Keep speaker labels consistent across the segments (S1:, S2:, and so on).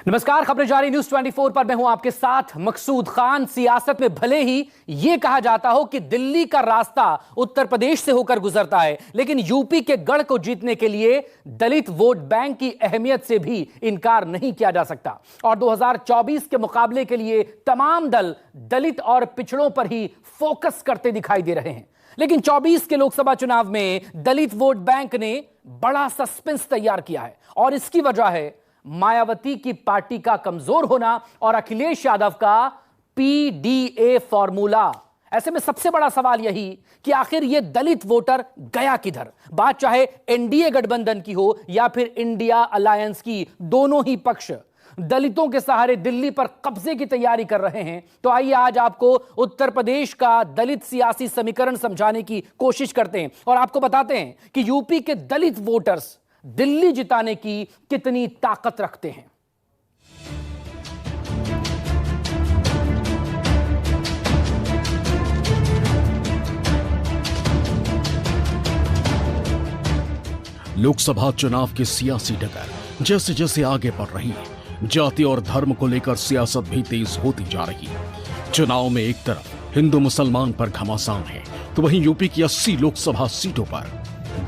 S1: नमस्कार, खबरें जारी न्यूज 24 पर मैं हूं आपके साथ मकसूद खान। सियासत में भले ही यह कहा जाता हो कि दिल्ली का रास्ता उत्तर प्रदेश से होकर गुजरता है, लेकिन यूपी के गढ़ को जीतने के लिए दलित वोट बैंक की अहमियत से भी इनकार नहीं किया जा सकता। और 2024 के मुकाबले के लिए तमाम दल दलित और पिछड़ों पर ही फोकस करते दिखाई दे रहे हैं। लेकिन 24 के लोकसभा चुनाव में दलित वोट बैंक ने बड़ा सस्पेंस तैयार किया है और इसकी वजह है मायावती की पार्टी का कमजोर होना और अखिलेश यादव का पीडीए फॉर्मूला। ऐसे में सबसे बड़ा सवाल यही कि आखिर यह दलित वोटर गया किधर। बात चाहे एनडीए गठबंधन की हो या फिर इंडिया अलायंस की, दोनों ही पक्ष दलितों के सहारे दिल्ली पर कब्जे की तैयारी कर रहे हैं। तो आइए आज आपको उत्तर प्रदेश का दलित सियासी समीकरण समझाने की कोशिश करते हैं और आपको बताते हैं कि यूपी के दलित वोटर्स दिल्ली जिताने की कितनी ताकत रखते हैं।
S2: लोकसभा चुनाव की सियासी डगर जैसे जैसे आगे बढ़ रही है, जाति और धर्म को लेकर सियासत भी तेज होती जा रही है। चुनाव में एक तरफ हिंदू मुसलमान पर घमासान है, तो वहीं यूपी की 80 लोकसभा सीटों पर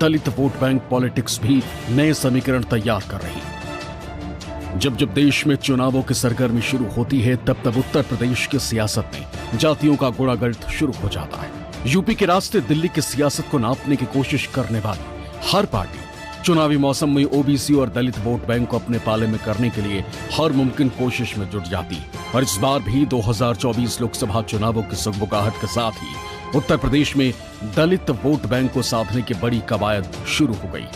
S2: दलित वोट बैंक पॉलिटिक्स भी नए समीकरण तैयार कर रही है। जब जब देश में चुनावों की सरगर्मी शुरू होती है, तब तब उत्तर प्रदेश की सियासत में जातियों का गुणागर्त शुरू हो जाता है। यूपी के रास्ते दिल्ली की सियासत को नापने की कोशिश करने वाली हर पार्टी चुनावी मौसम में ओबीसी और दलित वोट बैंक को अपने पाले में करने के लिए हर मुमकिन कोशिश में जुट जाती है। और इस बार भी 2024 लोकसभा चुनावों की सुगबुगाहट के साथ ही उत्तर प्रदेश में दलित वोट बैंक को साधने की बड़ी कवायद शुरू हो गई।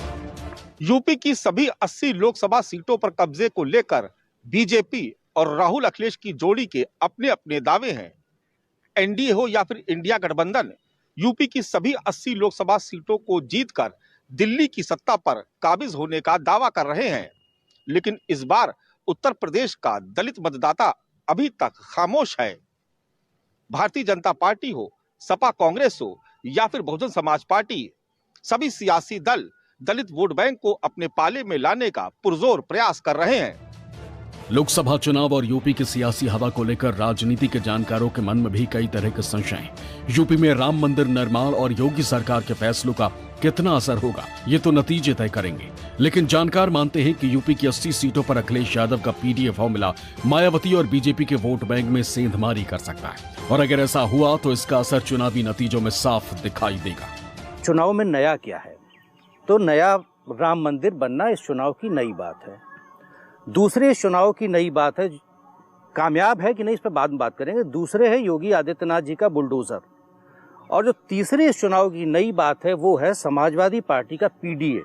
S3: यूपी की सभी 80 लोकसभा सीटों पर कब्जे को लेकर बीजेपी और राहुल अखिलेश की जोड़ी के अपने अपने दावे हैं। एनडीए हो या फिर इंडिया गठबंधन, यूपी की सभी 80 लोकसभा सीटों को जीतकर दिल्ली की सत्ता पर काबिज होने का दावा कर रहे हैं। लेकिन इस बार उत्तर प्रदेश का दलित मतदाता अभी तक खामोश है। भारतीय जनता पार्टी हो, सपा कांग्रेस हो या फिर बहुजन समाज पार्टी, सभी सियासी दल दलित वोट बैंक को अपने पाले में लाने का पुरजोर प्रयास कर रहे हैं।
S2: लोकसभा चुनाव और यूपी की सियासी हवा को लेकर राजनीति के जानकारों के मन में भी कई तरह के संशय हैं। यूपी में राम मंदिर निर्माण और योगी सरकार के फैसलों का कितना असर होगा, ये तो नतीजे तय करेंगे। लेकिन जानकार मानते हैं कि यूपी की 80 सीटों पर अखिलेश यादव का पीडीए फॉर्मूला मायावती और बीजेपी के वोट बैंक में सेंधमारी कर सकता है। और अगर ऐसा हुआ तो इसका असर चुनावी नतीजों में साफ दिखाई देगा।
S4: चुनाव में नया क्या है? तो नया राम मंदिर बनना इस चुनाव की नई बात है। दूसरे इस चुनाव की नई बात है, कामयाब है कि नहीं इस पर बाद में बात करेंगे। दूसरे है योगी आदित्यनाथ जी का बुलडोजर। और जो तीसरी इस चुनाव की नई बात है वो है समाजवादी पार्टी का पीडीए।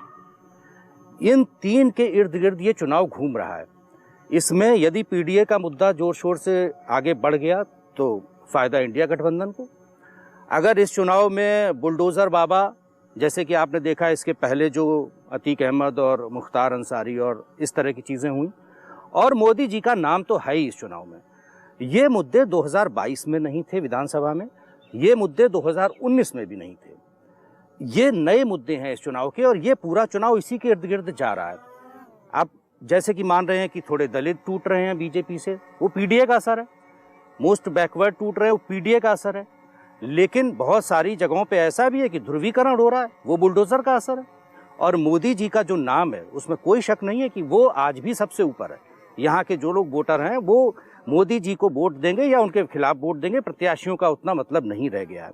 S4: इन तीन के इर्द गिर्द ये चुनाव घूम रहा है। इसमें यदि पीडीए का मुद्दा जोर शोर से आगे बढ़ गया तो फायदा इंडिया गठबंधन को। अगर इस चुनाव में बुलडोजर बाबा, जैसे कि आपने देखा इसके पहले जो अतीक अहमद और मुख्तार अंसारी और इस तरह की चीज़ें हुई, और मोदी जी का नाम तो है ही इस चुनाव में। ये मुद्दे 2022 में नहीं थे विधानसभा में, ये मुद्दे 2019 में भी नहीं थे। ये नए मुद्दे हैं इस चुनाव के और ये पूरा चुनाव इसी के इर्द गिर्द जा रहा है। आप जैसे कि मान रहे हैं कि थोड़े दलित टूट रहे हैं बीजेपी से, वो पीडीए का असर है। मोस्ट बैकवर्ड टूट रहे हैं, वो पीडीए का असर है। लेकिन बहुत सारी जगहों पे ऐसा भी है कि ध्रुवीकरण हो रहा है, वो बुलडोजर का असर है। और मोदी जी का जो नाम है उसमें कोई शक नहीं है कि वो आज भी सबसे ऊपर है। यहाँ के जो लोग वोटर हैं वो मोदी जी को वोट देंगे या उनके खिलाफ वोट देंगे, प्रत्याशियों का उतना मतलब नहीं रह गया है।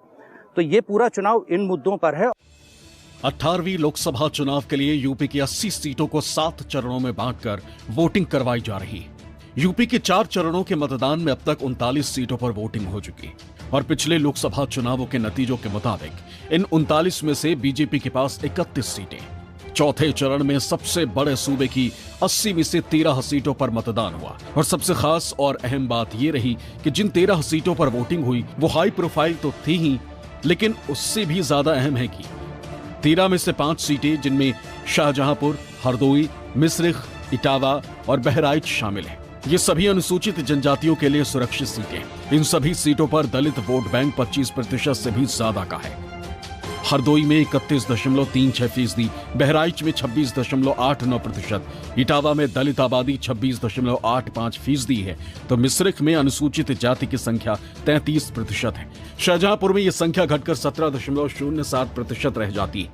S4: तो ये पूरा चुनाव इन मुद्दों पर है।
S2: 18वीं लोकसभा चुनाव के लिए यूपी की 80 सीटों को 7 चरणों में बांटकर वोटिंग करवाई जा रही है। यूपी के 4 चरणों के मतदान में अब तक 39 सीटों पर वोटिंग हो चुकी और पिछले लोकसभा चुनावों के नतीजों के मुताबिक इन 39 में से बीजेपी के पास 31 सीटें। चौथे चरण में सबसे बड़े सूबे की 80 में से 13 सीटों पर मतदान हुआ और सबसे खास और अहम बात यह रही कि जिन 13 सीटों पर वोटिंग हुई वो हाई प्रोफाइल तो थी ही, लेकिन उससे भी ज्यादा अहम है कि 13 में से 5 सीटें, जिनमें शाहजहांपुर, हरदोई, मिश्रिख, इटावा और बहराइच शामिल है, ये सभी अनुसूचित जनजातियों के लिए सुरक्षित सीटें। इन सभी सीटों पर दलित वोट बैंक 25% से भी ज्यादा का है। हरदोई में 31.36%, बहराइच में 26.89%, इटावा में दलित आबादी 26.85% है, तो मिश्रिख में अनुसूचित जाति की संख्या 33% है। शाहजहांपुर में यह संख्या घटकर 17.07% रह जाती है।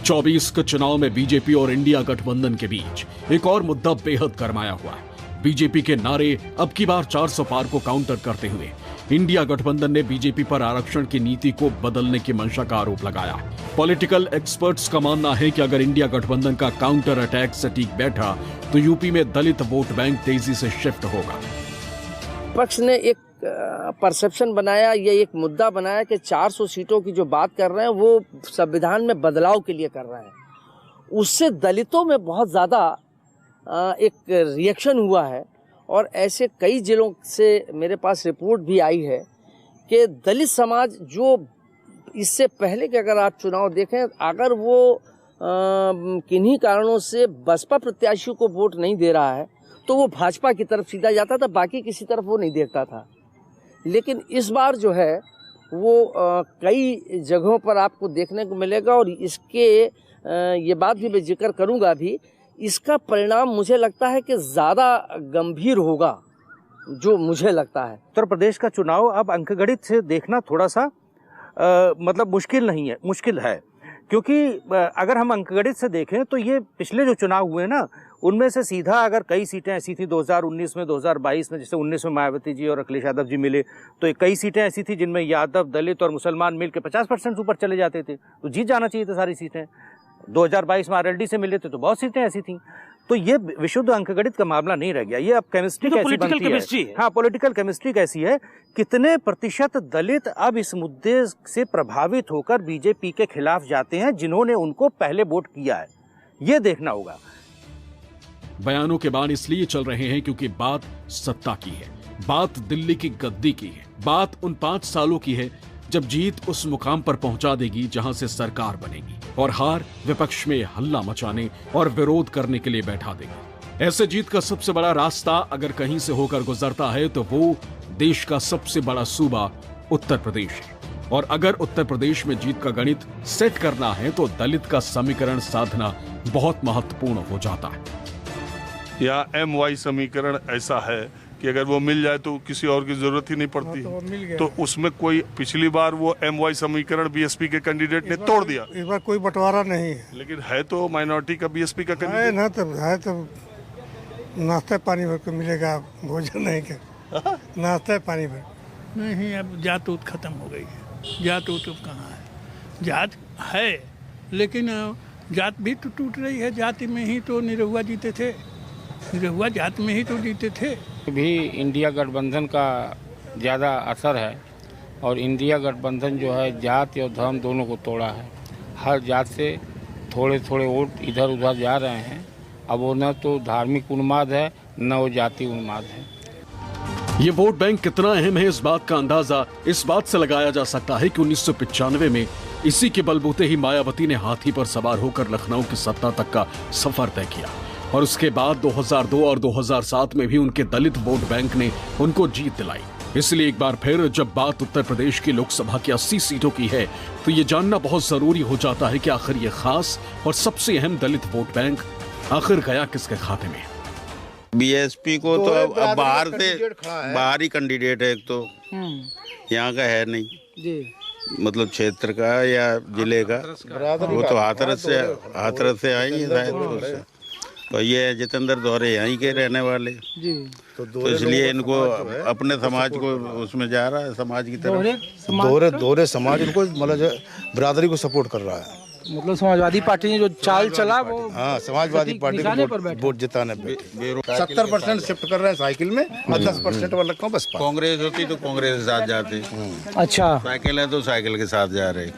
S2: 24 के चुनाव में बीजेपी और इंडिया गठबंधन के बीच एक और मुद्दा बेहद गरमाया हुआ है। बीजेपी के नारे अब की बार 400 पार को काउंटर करते हुए इंडिया गठबंधन ने बीजेपी पर आरक्षण की नीति को बदलने की मंशा का आरोप लगाया। पॉलिटिकल एक्सपर्ट्स का मानना है कि अगर इंडिया गठबंधन का काउंटर अटैक सटीक बैठा तो यूपी में दलित वोट बैंक तेजी से शिफ्ट होगा।
S5: पक्ष ने एक परसेप्शन बनाया, ये एक मुद्दा बनाया कि 400 सीटों की जो बात कर रहे हैं वो संविधान में बदलाव के लिए कर रहे हैं। उससे दलितों में बहुत ज़्यादा एक रिएक्शन हुआ है और ऐसे कई जिलों से मेरे पास रिपोर्ट भी आई है कि दलित समाज जो इससे पहले के अगर आप चुनाव देखें, अगर वो किन्हीं कारणों से बसपा प्रत्याशियों को वोट नहीं दे रहा है तो वो भाजपा की तरफ सीधा जाता था, बाकी किसी तरफ वो नहीं देखता था। लेकिन इस बार जो है वो कई जगहों पर आपको देखने को मिलेगा और इसके ये बात भी मैं जिक्र करूंगा भी, इसका परिणाम मुझे लगता है कि ज़्यादा गंभीर होगा, जो मुझे लगता है।
S4: उत्तर प्रदेश का चुनाव अब अंकगणित से देखना थोड़ा सा मतलब मुश्किल नहीं है, मुश्किल है, क्योंकि अगर हम अंकगणित से देखें तो ये पिछले जो चुनाव हुए ना उनमें से सीधा अगर कई सीटें ऐसी थी 2019 में, 2022 में, जैसे 19 में मायावती जी और अखिलेश यादव जी मिले तो कई सीटें ऐसी थी जिनमें यादव, दलित और मुसलमान मिलकर 50% ऊपर चले जाते थे, तो जीत जाना चाहिए था सारी सीटें। 2022 में आरएलडी से मिले थे तो बहुत सीटें ऐसी थी। तो ये विशुद्ध अंकगणित का मामला नहीं रह गया, ये अब केमिस्ट्री कैसी बनती है। हाँ, पॉलिटिकल केमिस्ट्री कैसी है, कितने प्रतिशत दलित अब इस मुद्दे से प्रभावित होकर बीजेपी के खिलाफ जाते हैं जिन्होंने उनको पहले वोट किया है, ये देखना होगा।
S2: बयानों के बाण इसलिए चल रहे हैं क्योंकि बात सत्ता की है, बात दिल्ली की गद्दी की है, बात उन 5 सालों की है जब जीत उस मुकाम पर पहुंचा देगी जहां से सरकार बनेगी और हार विपक्ष में हल्ला मचाने और विरोध करने के लिए बैठा देगी। ऐसे जीत का सबसे बड़ा रास्ता अगर कहीं से होकर गुजरता है तो वो देश का सबसे बड़ा सूबा उत्तर प्रदेश है, और अगर उत्तर प्रदेश में जीत का गणित सेट करना है तो दलित का समीकरण साधना बहुत महत्वपूर्ण हो जाता है।
S6: या MY समीकरण ऐसा है कि अगर वो मिल जाए तो किसी और की जरूरत ही नहीं पड़ती, तो उसमें कोई पिछली बार वो MY समीकरण बीएसपी के कैंडिडेट ने तोड़ दिया।
S7: इस बार कोई बंटवारा नहीं है,
S6: लेकिन है तो माइनॉरिटी का बीएसपी का कैंडिडेट
S7: है तो नाश्ता पानी भर को मिलेगा, भोजन नहीं के नाश्ता पानी भर
S8: नहीं। अब जात उत खत्म हो गई है, जात उत कहाँ है, जात है लेकिन जात भी तो टूट रही है। जाति में ही तो निरहुआ जीते थे, निरहुआ जात में ही तो जीते थे।
S9: भी इंडिया गठबंधन का ज़्यादा असर है और इंडिया गठबंधन जो है जात और धर्म दोनों को तोड़ा है। हर जात से थोड़े थोड़े वोट इधर उधर जा रहे हैं। अब वो न तो धार्मिक उन्माद है न वो जाति उन्माद है।
S2: ये वोट बैंक कितना अहम है इस बात का अंदाजा इस बात से लगाया जा सकता है कि 1995 में इसी के बलबूते ही मायावती ने हाथी पर सवार होकर लखनऊ की सत्ता तक का सफर तय किया, और उसके बाद 2002 और 2007 में भी उनके दलित वोट बैंक ने उनको जीत दिलाई। इसलिए एक बार फिर जब बात उत्तर प्रदेश की लोकसभा की 80 सीटों की है तो ये जानना बहुत जरूरी हो जाता है कि आखिर ये खास और सबसे अहम दलित वोट बैंक आखिर गया किसके खाते में।
S10: बीएसपी को तो अब बाहर से बाहरी कैंडिडेट है, एक तो यहाँ का है नहीं जी, मतलब क्षेत्र का या जिले का, वो तो हाथरस से आएंगे शायद। तो ये जितेंद्र दौरे यहीं के रहने वाले जी, तो इसलिए इनको अपने समाज को उसमें जा रहा है, समाज की तरफ
S11: दौरे समाज इनको मतलब बिरादरी को सपोर्ट कर रहा है।
S12: मतलब समाजवादी पार्टी ने जो चाल चला वो
S11: समाजवादी पार्टी को वोट जिताने पे 70% शिफ्ट कर रहे हैं साइकिल में और 10% वाला को बस।
S10: कांग्रेस होती तो कांग्रेस के साथ जाते,
S12: अच्छा
S10: साइकिल है तो साइकिल के साथ जा रहे।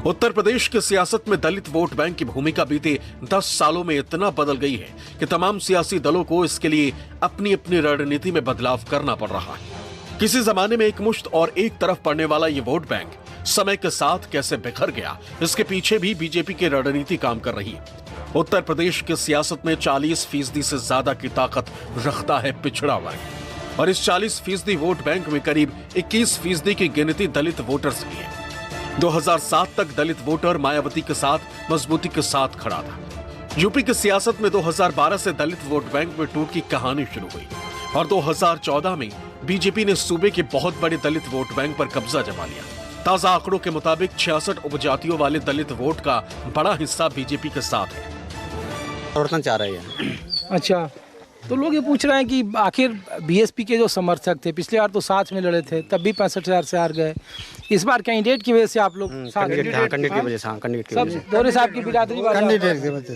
S2: उत्तर प्रदेश की सियासत में दलित वोट बैंक की भूमिका बीते 10 सालों में इतना बदल गई है कि तमाम सियासी दलों को इसके लिए अपनी अपनी रणनीति में बदलाव करना पड़ रहा है। किसी जमाने में एक मुश्त और एक तरफ पड़ने वाला ये वोट बैंक समय के साथ कैसे बिखर गया, इसके पीछे भी बीजेपी की रणनीति काम कर रही है। उत्तर प्रदेश की सियासत में 40% से ज्यादा की ताकत रखता है पिछड़ा वर्ग, और इस 40% वोट बैंक में करीब 21% की गिनती दलित वोटर्स की है। 2007 तक दलित वोटर मायावती के साथ मजबूती के साथ खड़ा था। यूपी की सियासत में 2012 से दलित वोट बैंक में टूट की कहानी शुरू हुई और 2014 में बीजेपी ने सूबे के बहुत बड़े दलित वोट बैंक पर कब्जा जमा लिया। ताजा आंकड़ों के मुताबिक 66 उपजातियों वाले दलित वोट का बड़ा हिस्सा बीजेपी के साथ है।
S13: परिवर्तन चाह रहे हैं।
S12: अच्छा, तो लोग ये पूछ रहे हैं कि आखिर बीएसपी के जो समर्थक थे पिछले बार तो साथ में लड़े थे, तब भी 65,000 से हार गए। इस बार कैंडिडेट की वजह से आप लोग
S13: कैंडिडेट की वजह से
S12: दोनों साहब की बिरादरी
S7: कैंडिडेट की वजह से,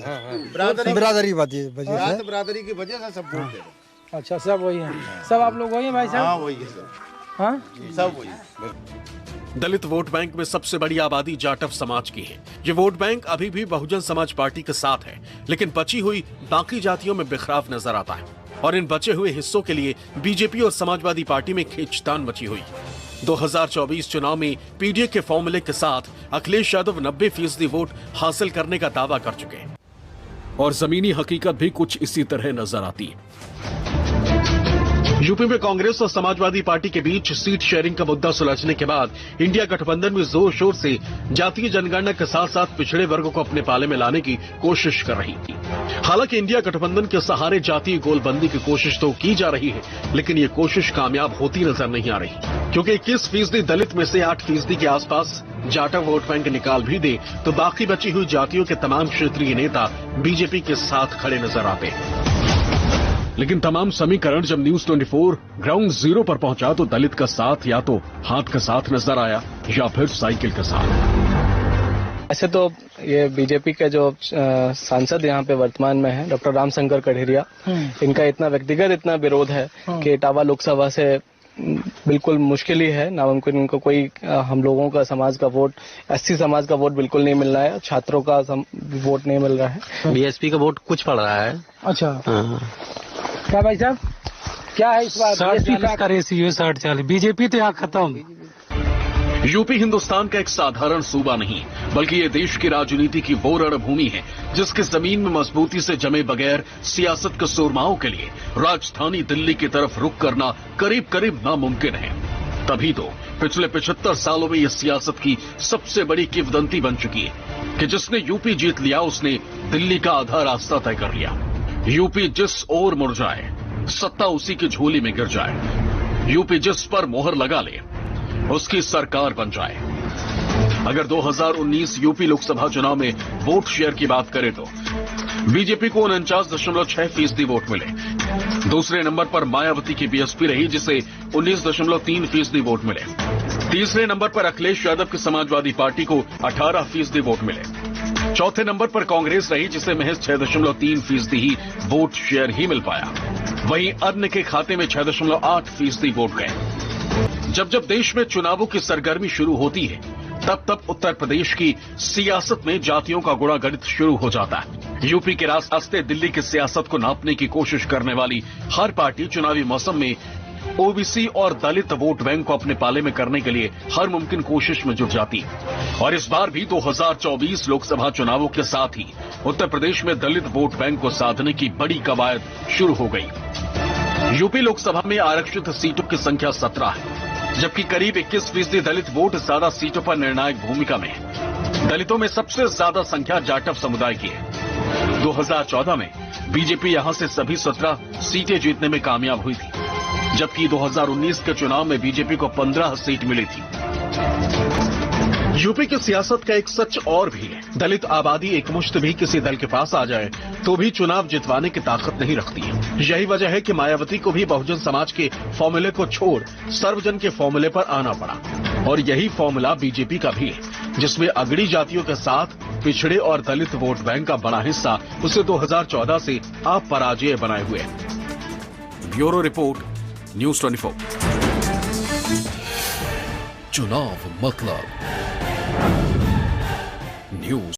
S11: बिरादरी की वजह से सब वोट दे रहे हैं।
S12: अच्छा, सब वही है, सब आप लोग वही है भाई साहब?
S11: हाँ वही है सब।
S12: हाँ
S11: सब वही।
S2: दलित वोट बैंक में सबसे बड़ी आबादी जाटव समाज की है। ये वोट बैंक अभी भी बहुजन समाज पार्टी के साथ है, लेकिन बची हुई बाकी जातियों में बिखराव नजर आता है और इन बचे हुए हिस्सों के लिए बीजेपी और समाजवादी पार्टी में खींचतान मची हुई। 2024 चुनाव में पीडीए के फॉर्मूले के साथ अखिलेश यादव 90% वोट हासिल करने का दावा कर चुके हैं और जमीनी हकीकत भी कुछ इसी तरह नजर आती है। यूपी में कांग्रेस और समाजवादी पार्टी के बीच सीट शेयरिंग का मुद्दा सुलझने के बाद इंडिया गठबंधन में जोर शोर से जातीय जनगणना के साथ साथ पिछड़े वर्गों को अपने पाले में लाने की कोशिश कर रही थी। हालांकि इंडिया गठबंधन के सहारे जातीय गोलबंदी की कोशिश तो की जा रही है, लेकिन ये कोशिश कामयाब होती नजर नहीं आ रही, क्योंकि 21% दलित में से 8% के आसपास जाटव वोट बैंक निकाल भी दे तो बाकी बची हुई जातियों के तमाम क्षेत्रीय नेता बीजेपी के साथ खड़े नजर आते हैं। लेकिन तमाम समीकरण जब न्यूज 24 ग्राउंड जीरो पर पहुंचा तो दलित का साथ या तो हाथ के साथ नजर आया या फिर साइकिल के साथ।
S14: ऐसे तो ये बीजेपी के जो सांसद यहाँ पे वर्तमान में है डॉक्टर रामशंकर कढ़ेरिया, इनका इतना व्यक्तिगत इतना विरोध है कि इटावा लोकसभा से बिल्कुल मुश्किल ही है नामुमकिन इनको कोई हम लोगों का समाज का वोट, एससी समाज का वोट बिल्कुल नहीं मिल रहा है, छात्रों का वोट नहीं मिल रहा है,
S13: बीएसपी का वोट कुछ पड़ रहा है।
S12: अच्छा, क्या भाई साहब क्या है इस बार?
S15: 60-40 का रेशियो 60-40, बीजेपी तो यहाँ खत्म।
S2: यूपी हिंदुस्तान का एक साधारण सूबा नहीं, बल्कि ये देश की राजनीति की वो रणभूमि है जिसकी जमीन में मजबूती से जमे बगैर सियासत के सुरमाओं के लिए राजधानी दिल्ली की तरफ रुख करना करीब करीब नामुमकिन है। तभी तो पिछले 75 सालों में यह सियासत की सबसे बड़ी किंवदंती बन चुकी है कि जिसने यूपी जीत लिया उसने दिल्ली का आधा रास्ता तय कर लिया। यूपी जिस ओर मुड़ जाए सत्ता उसी की झोली में गिर जाए, यूपी जिस पर मोहर लगा ले उसकी सरकार बन जाए। अगर 2019 यूपी लोकसभा चुनाव में वोट शेयर की बात करें तो बीजेपी को 49.6% वोट मिले। दूसरे नंबर पर मायावती की बीएसपी रही जिसे 19.3% वोट मिले। तीसरे नंबर पर अखिलेश यादव की समाजवादी पार्टी को 18% वोट मिले। चौथे नंबर पर कांग्रेस रही जिसे महज 6.3% ही वोट शेयर ही मिल पाया। वहीं अन्य के खाते में 6.8% वोट गए। जब जब देश में चुनावों की सरगर्मी शुरू होती है तब तब उत्तर प्रदेश की सियासत में जातियों का गुणागणित शुरू हो जाता है। यूपी के रास्ते दिल्ली की सियासत को नापने की कोशिश करने वाली हर पार्टी चुनावी मौसम में ओबीसी और दलित वोट बैंक को अपने पाले में करने के लिए हर मुमकिन कोशिश में जुट जाती है। और इस बार भी 2024 लोकसभा चुनावों के साथ ही उत्तर प्रदेश में दलित वोट बैंक को साधने की बड़ी कवायद शुरू हो गई। यूपी लोकसभा में आरक्षित सीटों की संख्या 17 है, जबकि करीब 21% दलित वोट ज्यादा सीटों पर निर्णायक भूमिका में है। दलितों में सबसे ज्यादा संख्या जाटव समुदाय की है। 2014 में बीजेपी यहां से सभी 17 सीटें जीतने में कामयाब हुई थी, जबकि 2019 के चुनाव में बीजेपी को 15 सीट मिली थी। यूपी की सियासत का एक सच और भी है, दलित आबादी एकमुश्त भी किसी दल के पास आ जाए तो भी चुनाव जितवाने की ताकत नहीं रखती है। यही वजह है कि मायावती को भी बहुजन समाज के फॉर्मूले को छोड़ सर्वजन के फॉर्मूले पर आना पड़ा। और यही फॉर्मूला बीजेपी का भी है, जिसमें अगड़ी जातियों के साथ पिछड़े और दलित वोट बैंक का बड़ा हिस्सा उसे 2014 से आप पराजय बनाए हुए है। Bureau report, news 24। चुनाव मतलब न्यूज